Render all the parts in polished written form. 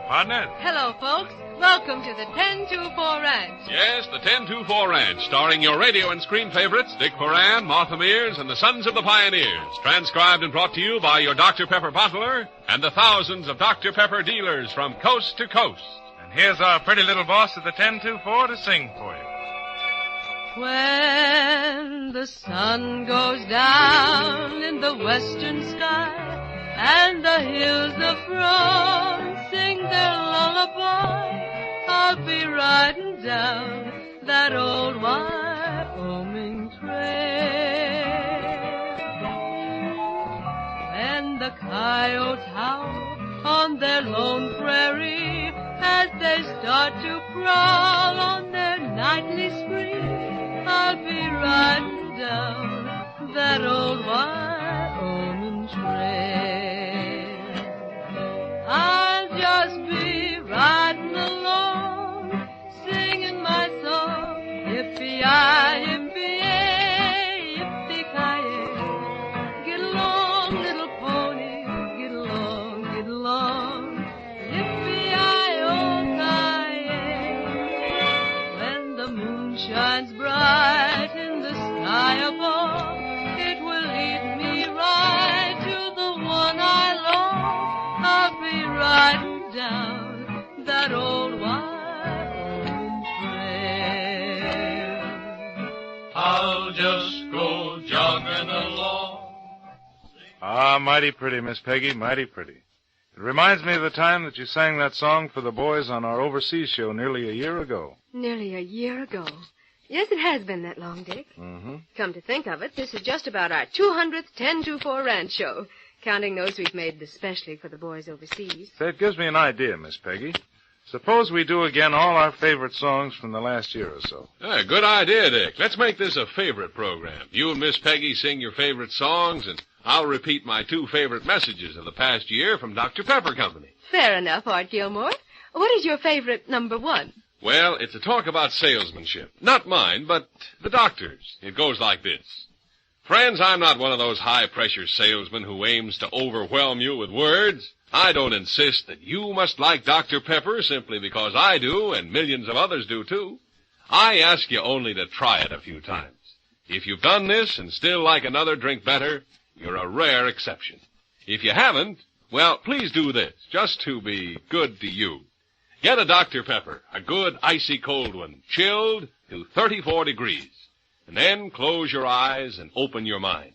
partner. Hello, folks. Welcome to the 1024 Ranch. Yes, the 1024 Ranch, starring your radio and screen favorites, Dick Moran, Martha Mears, and the Sons of the Pioneers. Transcribed and brought to you by your Dr. Pepper bottler and the thousands of Dr. Pepper dealers from coast to coast. And here's our pretty little boss of the 1024 to sing for you. When the sun goes down in the western sky and the hills of front sing their lullaby, I'll be riding down that old Wyoming trail. When the coyotes howl on their lone prairie as they start to prowl on their nightly spree, I'll be riding down that old Wyoming trail. I'll just be riding along, singing my song, yippee-yi, yippee-yay, yippee-ki-yay. Get along, little pony, get along, yippee-yi-oh-ki-yay. When the moon shines bright in the sky above, it will lead me right to the one I love. I'll be riding down that old Wyoming trail. I'll just go jogging along. Ah, mighty pretty, Miss Peggy, mighty pretty. It reminds me of the time that you sang that song for the boys on our overseas show nearly a year ago. Nearly a year ago. Yes, it has been that long, Dick. Mm-hmm. Come to think of it, this is just about our 200th 1024 Ranch show, counting those we've made especially for the boys overseas. That gives me an idea, Miss Peggy. Suppose we do again all our favorite songs from the last year or so. Good idea, Dick. Let's make this a favorite program. You and Miss Peggy sing your favorite songs, and I'll repeat my two favorite messages of the past year from Dr. Pepper Company. Fair enough, Art Gilmore. What is your favorite number one? Well, it's a talk about salesmanship. Not mine, but the doctor's. It goes like this. Friends, I'm not one of those high-pressure salesmen who aims to overwhelm you with words. I don't insist that you must like Dr. Pepper simply because I do, and millions of others do, too. I ask you only to try it a few times. If you've done this and still like another drink better, you're a rare exception. If you haven't, well, please do this, just to be good to you. Get a Dr. Pepper, a good icy cold one, chilled to 34 degrees. And then close your eyes and open your mind.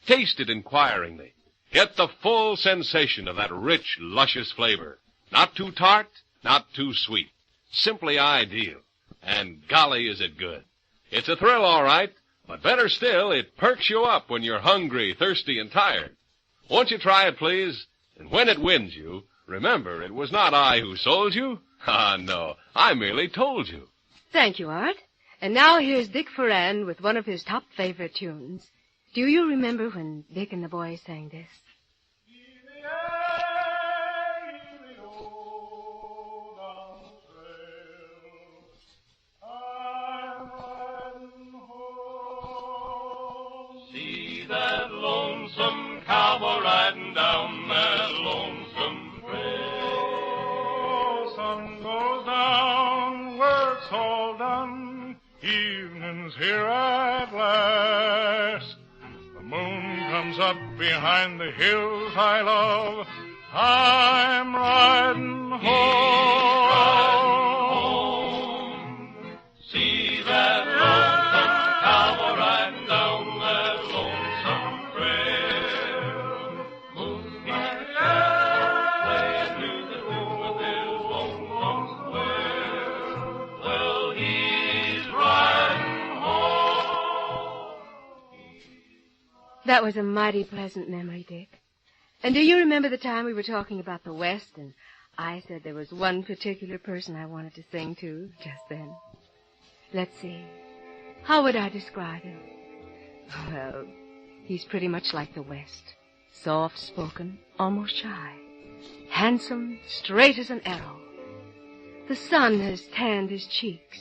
Taste it inquiringly. Get the full sensation of that rich, luscious flavor. Not too tart, not too sweet. Simply ideal. And golly, is it good. It's a thrill, all right, but better still, it perks you up when you're hungry, thirsty, and tired. Won't you try it, please? And when it wins you, remember, it was not I who sold you. Ah, no, I merely told you. Thank you, Art. And now here's Dick Ferrand with one of his top favorite tunes. Do you remember when Dick and the boys sang this? See that lonesome cowboy riding down that lonesome trail. Sun goes down, work's all done, evening's here at last. The moon comes up behind the hills I love, I'm riding home. See that lonesome cowboy riding down that lonesome trail. Moonlight playing music with his lonesome square. Well, he's riding home. That was a mighty pleasant memory, Dick. And do you remember the time we were talking about the West, and I said there was one particular person I wanted to sing to just then? Let's see. How would I describe him? Well, he's pretty much like the West. Soft-spoken, almost shy. Handsome, straight as an arrow. The sun has tanned his cheeks,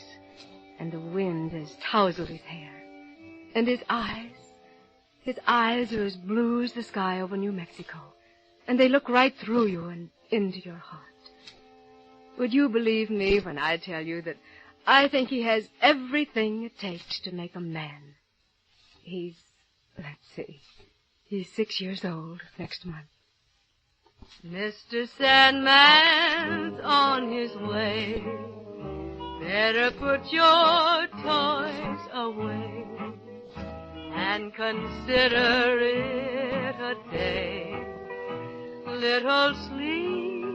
and the wind has tousled his hair. And his eyes are as blue as the sky over New Mexico. And they look right through you and into your heart. Would you believe me when I tell you that I think he has everything it takes to make a man? He's 6 years old next month. Mr. Sandman's on his way. Better put your toys away and consider it a day. Little sleepyhead,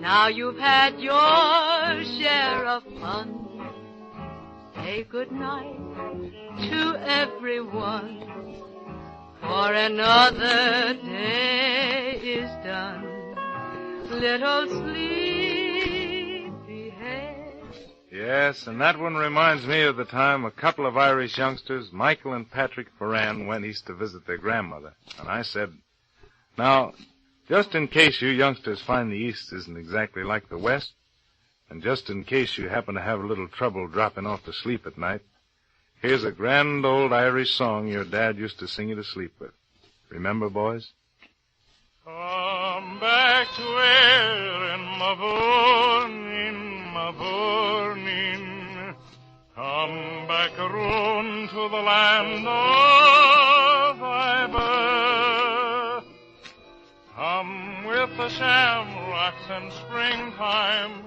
now you've had your share of fun. Say good night to everyone, for another day is done. Little sleepyhead. Yes, and that one reminds me of the time a couple of Irish youngsters, Michael and Patrick Ferran, went east to visit their grandmother. And I said, now, just in case you youngsters find the East isn't exactly like the West, and just in case you happen to have a little trouble dropping off to sleep at night, here's a grand old Irish song your dad used to sing you to sleep with. Remember, boys? Come back to Erin, my burning. Come back round to the land of thy birth. Come with the shamrocks in springtime,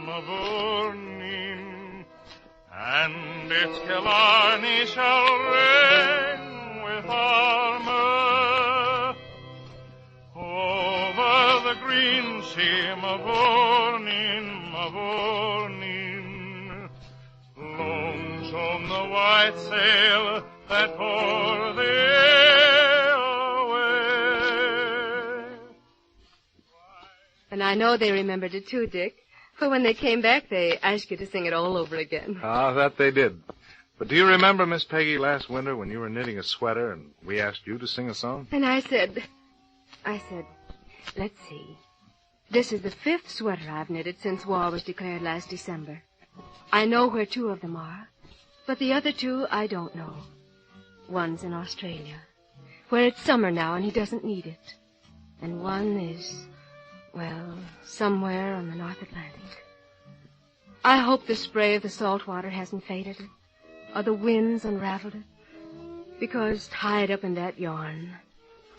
my burning. And its Killarney shall ring with armor over the green sea, my burning. Lonesome the white sail that bore thee away. And I know they remembered it too, Dick. For when they came back, they asked you to sing it all over again. Ah, that they did. But do you remember, Miss Peggy, last winter when you were knitting a sweater and we asked you to sing a song? And I said, let's see. This is the 5th sweater I've knitted since war was declared last December. I know where 2 of them are, but the other 2 I don't know. One's in Australia, where it's summer now and he doesn't need it. And one is, well, somewhere on the North Atlantic. I hope the spray of the salt water hasn't faded it, or the winds unraveled it, because tied up in that yarn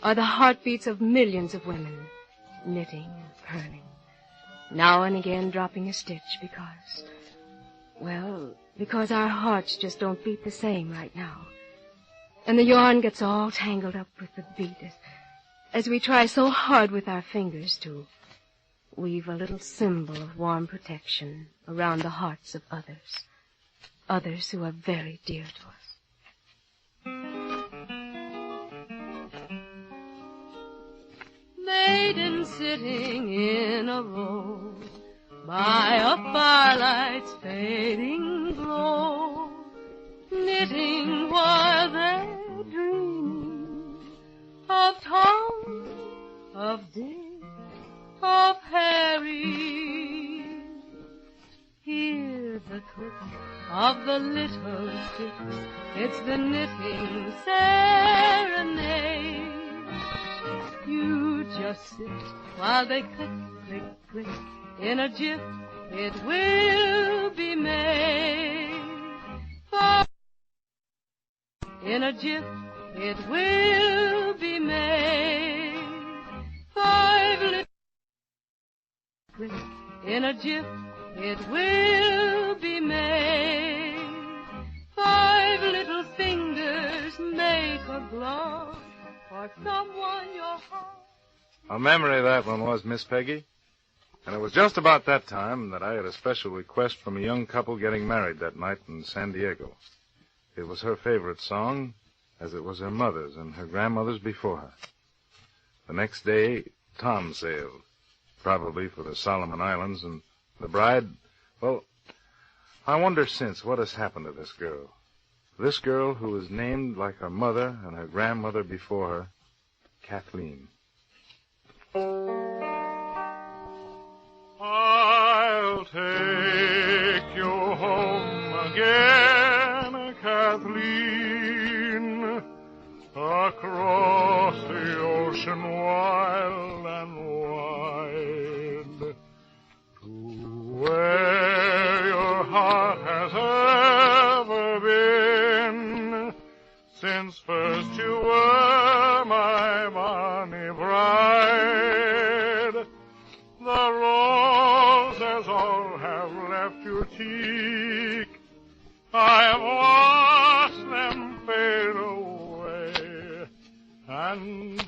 are the heartbeats of millions of women, knitting and purling, now and again dropping a stitch because our hearts just don't beat the same right now. And the yarn gets all tangled up with the beat as we try so hard with our fingers to weave a little symbol of warm protection around the hearts of others who are very dear to us. Maiden sitting in a row by a firelight's fading glow, knitting while they're dreaming of Tom, of Dick, of Harry. Hear the click of the little sticks, it's the knitting serenade. You just sit while they click, click, click. In a jiff, it will be made. In a jiff, it will be made. 5 little click. In a jiff, it will be made. 5 little fingers make a glove for someone your heart. A memory that one was, Miss Peggy. And it was just about that time that I had a special request from a young couple getting married that night in San Diego. It was her favorite song, as it was her mother's and her grandmother's before her. The next day, Tom sailed, probably for the Solomon Islands, and the bride, well, I wonder since what has happened to this girl. This girl who was named like her mother and her grandmother before her, Kathleen. I'll take you home again, Kathleen, across the ocean wild and wide. first you were my bonny bride. The roses all have left your cheek. I've watched them fade away, and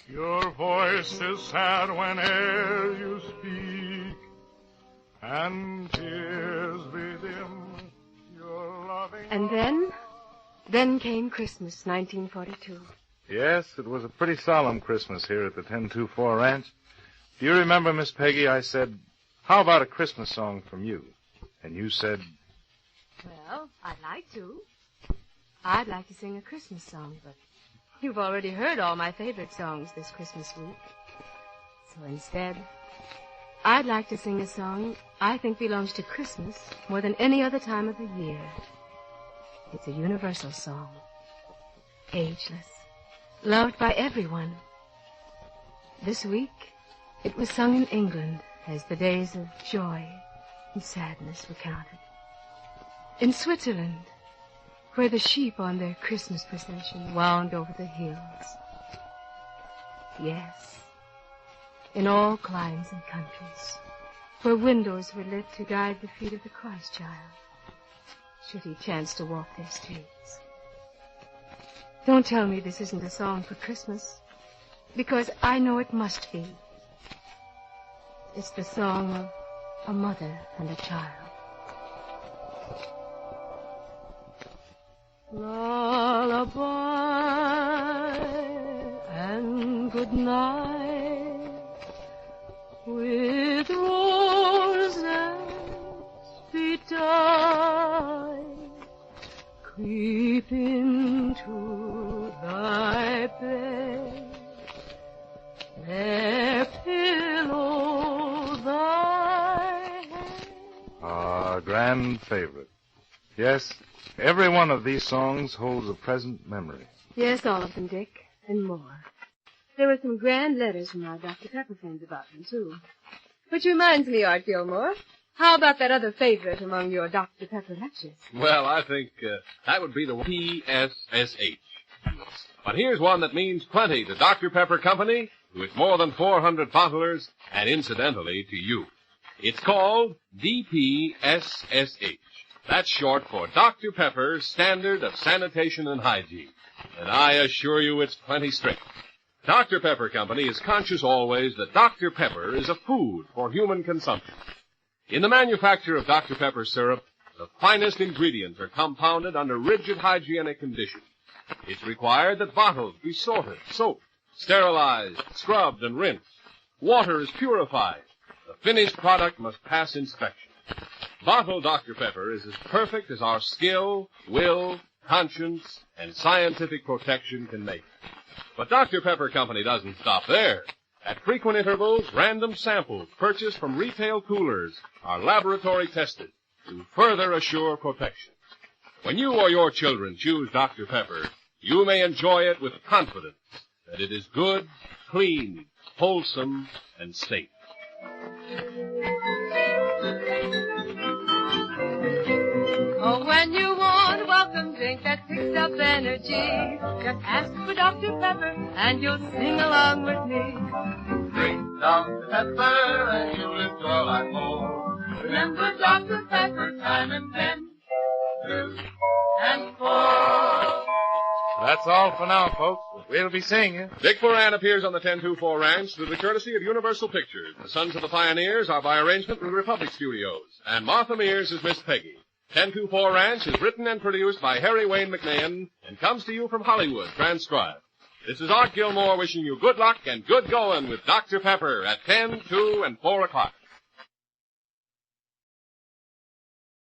your voice is sad whene'er you speak, and tears bedim your loving... And then came Christmas, 1942. Yes, it was a pretty solemn Christmas here at the 1024 Ranch. Do you remember, Miss Peggy, I said, how about a Christmas song from you? And you said... Well, I'd like to. I'd like to sing a Christmas song, but you've already heard all my favorite songs this Christmas week. So instead, I'd like to sing a song I think belongs to Christmas more than any other time of the year. It's a universal song. Ageless. Loved by everyone. This week, it was sung in England as the days of joy and sadness were counted. In Switzerland, where the sheep on their Christmas procession wound over the hills. Yes, in all climes and countries, where windows were lit to guide the feet of the Christ child, should he chance to walk their streets. Don't tell me this isn't a song for Christmas, because I know it must be. It's the song of a mother and a child. Lullaby and good night with roses bedight, creep into thy bed, there pillow thy head. Our grand favorite. Yes, every one of these songs holds a present memory. Yes, all of them, Dick, and more. There were some grand letters from our Dr. Pepper friends about them, too. Which reminds me, Art Gilmore, how about that other favorite among your Dr. Pepper lectures? Well, I think that would be the PSSH. But here's one that means plenty to Dr. Pepper Company, to its more than 400 bottlers, and incidentally to you. It's called DPSSH. That's short for Dr. Pepper Standard of Sanitation and Hygiene. And I assure you it's plenty strict. Dr. Pepper Company is conscious always that Dr. Pepper is a food for human consumption. In the manufacture of Dr. Pepper syrup, the finest ingredients are compounded under rigid hygienic conditions. It's required that bottles be sorted, soaked, sterilized, scrubbed, and rinsed. Water is purified. The finished product must pass inspection. Bottled Dr. Pepper is as perfect as our skill, will, conscience, and scientific protection can make. But Dr. Pepper Company doesn't stop there. At frequent intervals, random samples purchased from retail coolers are laboratory tested to further assure protection. When you or your children choose Dr. Pepper, you may enjoy it with confidence that it is good, clean, wholesome, and safe. Oh, when you want a welcome drink that picks up energy, just ask for Dr. Pepper and you'll sing along with me. Drink Dr. Pepper and you'll enjoy life more. Remember Dr. Pepper time and then, 2 and 4. That's all for now, folks. We'll be seeing you. Dick Moran appears on the 1024 Ranch through the courtesy of Universal Pictures. The Sons of the Pioneers are by arrangement with Republic Studios. And Martha Mears is Miss Peggy. 1024 Ranch is written and produced by Harry Wayne McMahon and comes to you from Hollywood, transcribed. This is Art Gilmore wishing you good luck and good going with Dr. Pepper at 10, 2, and 4 o'clock.